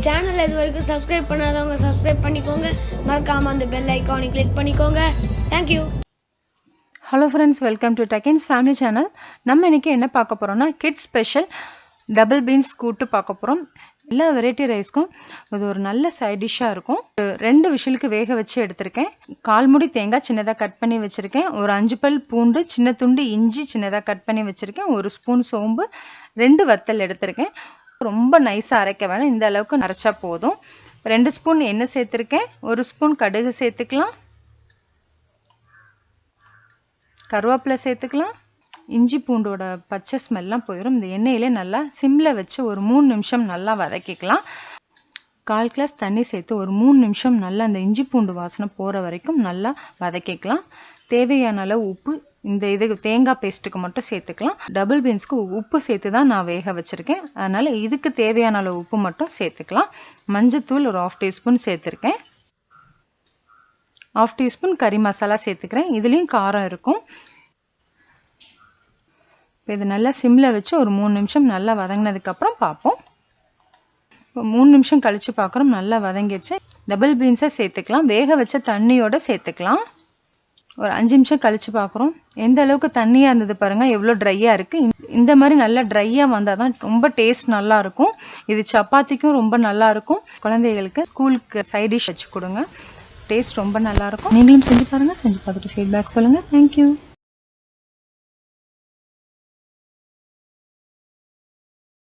எங்கள் சேனலில் இது வரைக்கும் சப்ஸ்கிரைப் பண்ணாதவங்க சப்ஸ்கிரைப் பண்ணிக்கோங்க. மறக்காமல் அந்த பெல் ஐக்கானை கிளிக் பண்ணிக்கோங்க. Thank you. Hello friends, welcome to Duckins family channel. நம்ம இன்றைக்கி என்ன பார்க்க போகிறோம்னா கிட்ஸ் ஸ்பெஷல் டபுள் பீன்ஸ் கூட்டு பார்க்க போகிறோம். எல்லா வெரைட்டி ரைஸ்க்கும் இது ஒரு நல்ல சைட் டிஷ்ஷாக இருக்கும். 2 விசிலுக்கு வேக வச்சு எடுத்திருக்கேன். 1/4 மூடி தேங்காய் சின்னதாக கட் பண்ணி வச்சுருக்கேன். ஒரு 5 பல் பூண்டு, சின்ன துண்டு இஞ்சி சின்னதாக கட் பண்ணி வச்சுருக்கேன். 1 ஸ்பூன் சோம்பு, 2 வத்தல் எடுத்திருக்கேன். ரொம்ப நைஸாக அரைக்க வேணாம், இந்த அளவுக்கு அரைச்சா போதும். 2 ஸ்பூன் எண்ணெய் சேர்த்துருக்கேன். 1 ஸ்பூன் கடுகு சேர்த்துக்கலாம். கருவேப்பிலை சேர்த்துக்கலாம். இஞ்சி பூண்டோட பச்சை ஸ்மெல்லாம் போயிடும். இந்த எண்ணெயிலே நல்லா சிம்மில் வச்சு ஒரு 3 நிமிஷம் நல்லா வதக்கிக்கலாம். 1/4 கிளாஸ் தண்ணி சேர்த்து ஒரு 3 நிமிஷம் நல்லா அந்த இஞ்சி பூண்டு வாசனை போகிற வரைக்கும் நல்லா வதக்கிக்கலாம். தேவையான அளவு உப்பு இது தேங்காய் பேஸ்ட்டுக்கு மட்டும் சேர்த்துக்கலாம். டபுள் பீன்ஸ்க்கு உப்பு சேர்த்து தான் நான் வேக வச்சுருக்கேன். அதனால் இதுக்கு தேவையான அளவு உப்பு மட்டும் சேர்த்துக்கலாம். மஞ்சத்தூள் ஒரு 1/2 டீஸ்பூன் சேர்த்துருக்கேன். 1/2 டீஸ்பூன் கறி மசாலா சேர்த்துக்கிறேன். இதுலேயும் காரம் இருக்கும். இப்போ இது நல்லா சிம்மில் வச்சு ஒரு 3 நிமிஷம் நல்லா வதங்கினதுக்கப்புறம் பார்ப்போம். இப்போ 3 நிமிஷம் கழித்து பார்க்குறோம், நல்லா வதங்கிடுச்சு. டபுள் பீன்ஸை சேர்த்துக்கலாம். வேக வச்ச தண்ணியோடு சேர்த்துக்கலாம். ஒரு 5 நிமிஷம் கழித்து பார்க்குறோம். எந்த அளவுக்கு தண்ணியாக இருந்தது பாருங்கள், எவ்வளோ ட்ரையாக இருக்குது. இந்த மாதிரி நல்லா ட்ரையாக வந்தால் தான் ரொம்ப டேஸ்ட் நல்லாயிருக்கும். இது சப்பாத்திக்கும் ரொம்ப நல்லாயிருக்கும். குழந்தைகளுக்கு ஸ்கூலுக்கு சைட் டிஷ் வச்சு கொடுங்க. டேஸ்ட் ரொம்ப நல்லாயிருக்கும். நீங்களும் செஞ்சு பாருங்கள். செஞ்சு பார்த்துட்டு ஃபீட்பேக் சொல்லுங்கள். தேங்க்யூ.